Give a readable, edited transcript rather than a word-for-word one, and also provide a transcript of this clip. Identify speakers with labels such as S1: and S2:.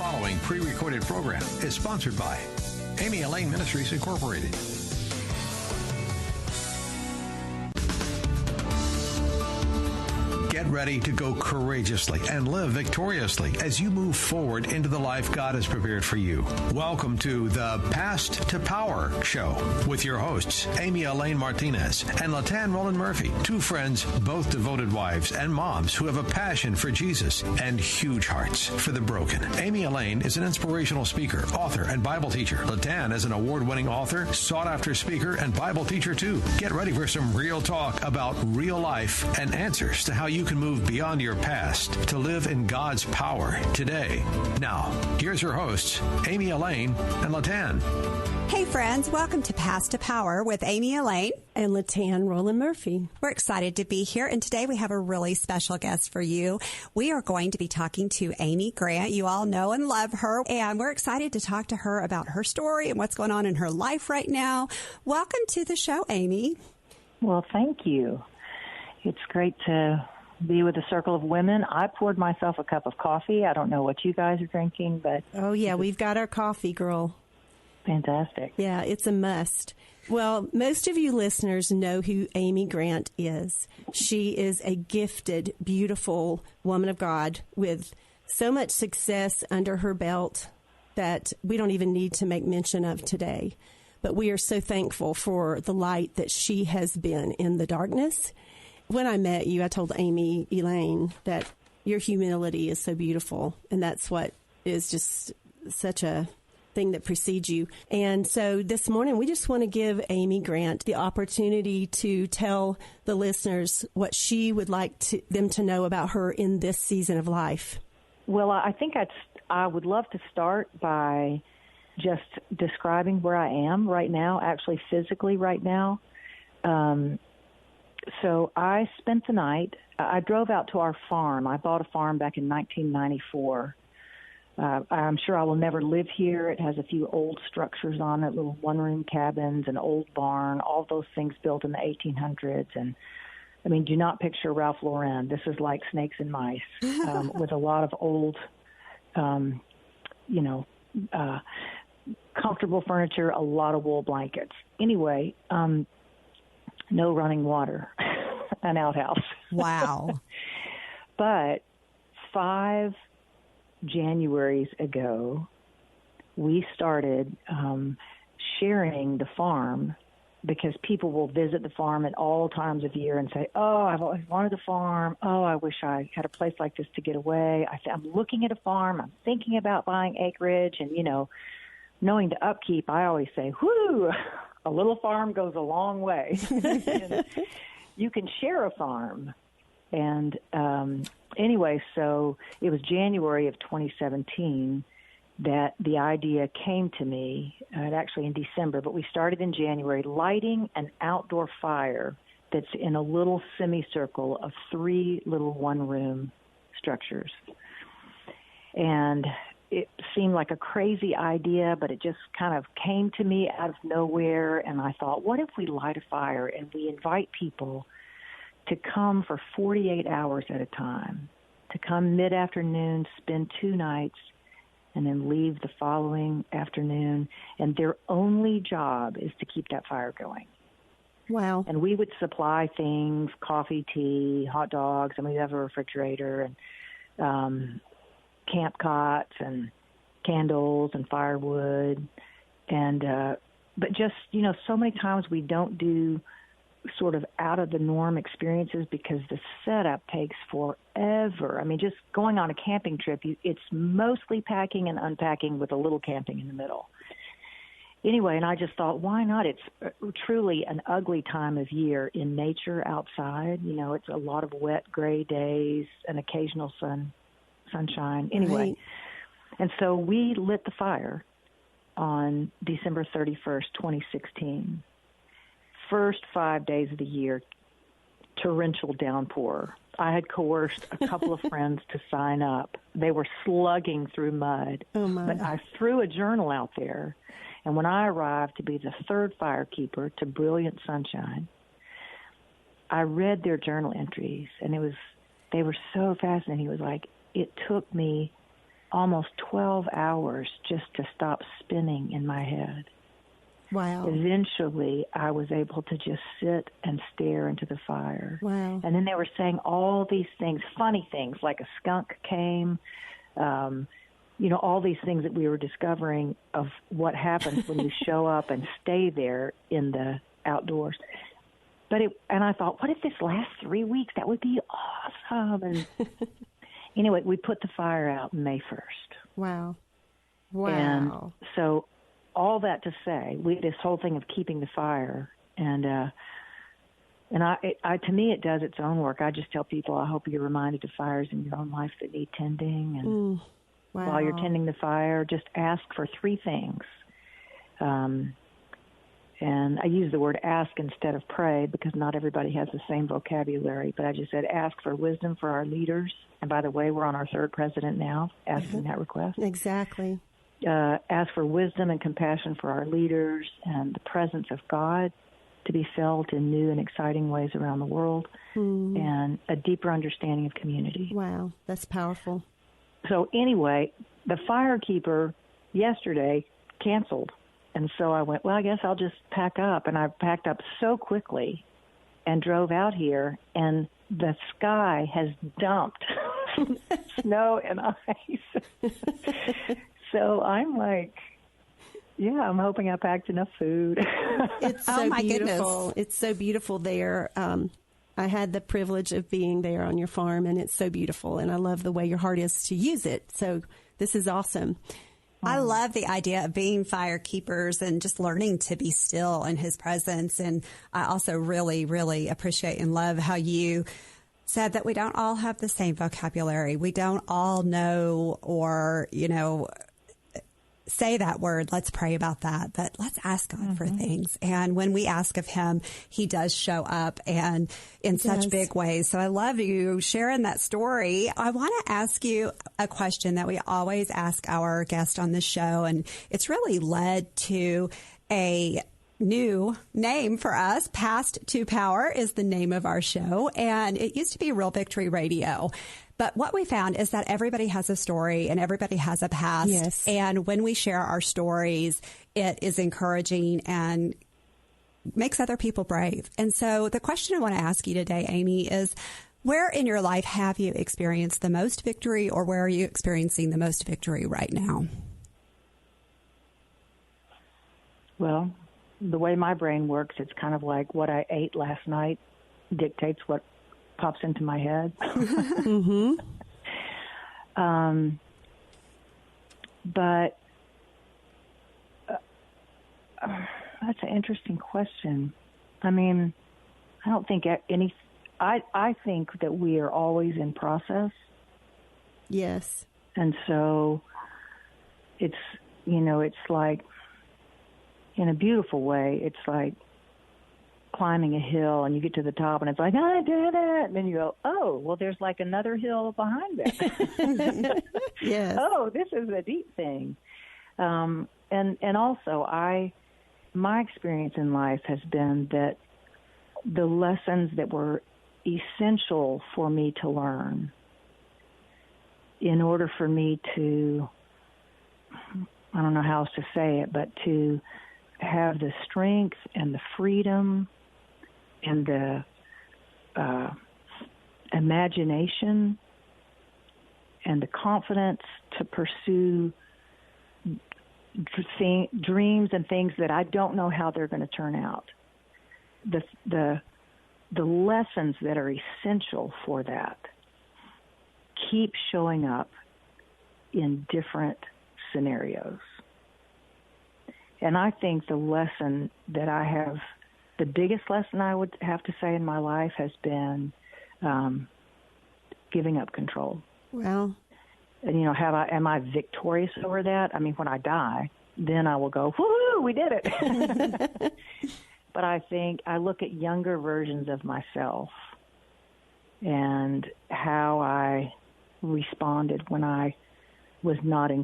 S1: following pre-recorded program is sponsored by Amy Elaine Ministries, Incorporated. Get ready to go courageously and live victoriously as you move forward into the life God has prepared for you. Welcome to the Past to Power Show with your hosts, Amy Elaine Martinez and LaTan Roland Murphy, two friends, both devoted wives and moms who have a passion for Jesus and huge hearts for the broken. Amy Elaine is an inspirational speaker, author, and Bible teacher. LaTan is an award-winning author, sought-after speaker, and Bible teacher, too. Get ready for some real talk about real life and answers to how you can move beyond your past to live in God's power today. Now, here's your hosts, Amy Elaine and LaTan.
S2: Hey friends, welcome to Past to Power with Amy Elaine
S3: and LaTan Roland Murphy.
S2: We're excited to be here, and today we have a really special guest for you. We are going to be talking to Amy Grant. You all know and love her, and we're excited to talk to her about her story and what's going on in her life right now. Welcome to the show, Amy.
S4: Well, thank you. It's great to be with a circle of women. I poured myself a cup of coffee. I don't know what you guys are drinking, but...
S3: Oh, yeah, we've got our coffee, girl.
S4: Fantastic.
S3: Yeah, it's a must. Well, most of you listeners know who Amy Grant is. She is a gifted, beautiful woman of God with so much success under her belt that we don't even need to make mention of today. But we are so thankful for the light that she has been in the darkness. When I met you, I told Amy Elaine that your humility is so beautiful, and that's what is just such a thing that precedes you. And so this morning, we just want to give Amy Grant the opportunity to tell the listeners what she would like them to know about her in this season of life.
S4: Well, I think I would love to start by just describing where I am right now, actually physically right now. So I spent the night. I drove out to our farm. I bought a farm back in 1994. I'm sure I will never live here. It has a few old structures on it, little one-room cabins, an old barn, all those things built in the 1800s. And, I mean, do not picture Ralph Lauren. This is like Snakes and Mice with a lot of old, comfortable furniture, a lot of wool blankets. Anyway, no running water, an outhouse.
S2: Wow.
S4: But 5 Januaries ago, we started sharing the farm because people will visit the farm at all times of year and say, oh, I've always wanted a farm. Oh, I wish I had a place like this to get away. I'm looking at a farm. I'm thinking about buying acreage. And, knowing the upkeep, I always say, whoo, a little farm goes a long way. You can share a farm. And anyway, so it was January of 2017 that the idea came to me, actually in December, but we started in January, lighting an outdoor fire that's in a little semicircle of 3 little one-room structures. And it seemed like a crazy idea, but it just kind of came to me out of nowhere. And I thought, what if we light a fire and we invite people to come for 48 hours at a time, to come mid-afternoon, spend 2 nights, and then leave the following afternoon. And their only job is to keep that fire going.
S3: Wow.
S4: And we would supply things, coffee, tea, hot dogs, and we have a refrigerator, and camp cots and candles and firewood. And but just, so many times we don't do sort of out-of-the-norm experiences because the setup takes forever. I mean, just going on a camping trip, it's mostly packing and unpacking with a little camping in the middle. Anyway, and I just thought, why not? It's truly an ugly time of year in nature outside. It's a lot of wet, gray days, an occasional sunshine. Anyway, right. And so we lit the fire on December 31st, 2016. First 5 days of the year, torrential downpour. I had coerced a couple of friends to sign up. They were slugging through mud.
S3: Oh my.
S4: But I threw a journal out there, and when I arrived to be the 3rd firekeeper to brilliant sunshine, I read their journal entries, and they were so fascinating. It was like, it took me almost 12 hours just to stop spinning in my head.
S3: Wow.
S4: Eventually, I was able to just sit and stare into the fire.
S3: Wow.
S4: And then they were saying all these things, funny things, like a skunk came, all these things that we were discovering of what happens when you show up and stay there in the outdoors. And I thought, what if this lasts 3 weeks? That would be awesome. And anyway, we put the fire out May 1st.
S3: Wow.
S4: And so all that to say, this whole thing of keeping the fire, and to me, it does its own work. I just tell people, I hope you're reminded of fires in your own life that need tending. And while you're tending the fire, just ask for 3 things. And I use the word ask instead of pray because not everybody has the same vocabulary. But I just said ask for wisdom for our leaders. And by the way, we're on our 3rd president now, asking that request.
S3: Exactly.
S4: Ask for wisdom and compassion for our leaders and the presence of God to be felt in new and exciting ways around the world, and a deeper understanding of community.
S3: Wow, that's powerful.
S4: So anyway, the firekeeper yesterday canceled. And so I went, well, I guess I'll just pack up. And I packed up so quickly and drove out here, and the sky has dumped snow and ice. So I'm like, yeah, I'm hoping I packed enough food.
S3: It's so beautiful. Goodness. It's so beautiful there. I had the privilege of being there on your farm, and it's so beautiful. And I love the way your heart is to use it. So this is awesome.
S2: I love the idea of being fire keepers and just learning to be still in his presence. And I also really, really appreciate and love how you said that we don't all have the same vocabulary. We don't all know or, say that word. Let's pray about that. But let's ask God for things. And when we ask of him, he does show up and in such big ways. So I love you sharing that story. I want to ask you a question that we always ask our guest on the show. And it's really led to a new name for us. Past to Power is the name of our show. And it used to be Real Victory Radio. But what we found is that everybody has a story and everybody has a past.
S3: Yes.
S2: And when we share our stories, it is encouraging and makes other people brave. And so the question I want to ask you today, Amy, is where in your life have you experienced the most victory, or where are you experiencing the most victory right now?
S4: Well, the way my brain works, it's kind of like what I ate last night dictates what pops into my head. But that's an interesting question. I mean, I don't think I think that we are always in process.
S3: Yes.
S4: And so it's like, in a beautiful way, it's like climbing a hill, and you get to the top, and it's like, I did it. And then you go, oh, well, there's like another hill behind it.
S3: Yes.
S4: Oh, this is a deep thing. And also, my experience in life has been that the lessons that were essential for me to learn in order for me to, I don't know how else to say it, but to have the strength and the freedom and the imagination and the confidence to pursue dreams and things that I don't know how they're going to turn out. The lessons that are essential for that keep showing up in different scenarios. And I think the lesson that I have, the biggest lesson I would have to say in my life has been giving up control.
S3: Well,
S4: and am I victorious over that? I mean, when I die, then I will go, woohoo, we did it. But I think I look at younger versions of myself and how I responded when I was not in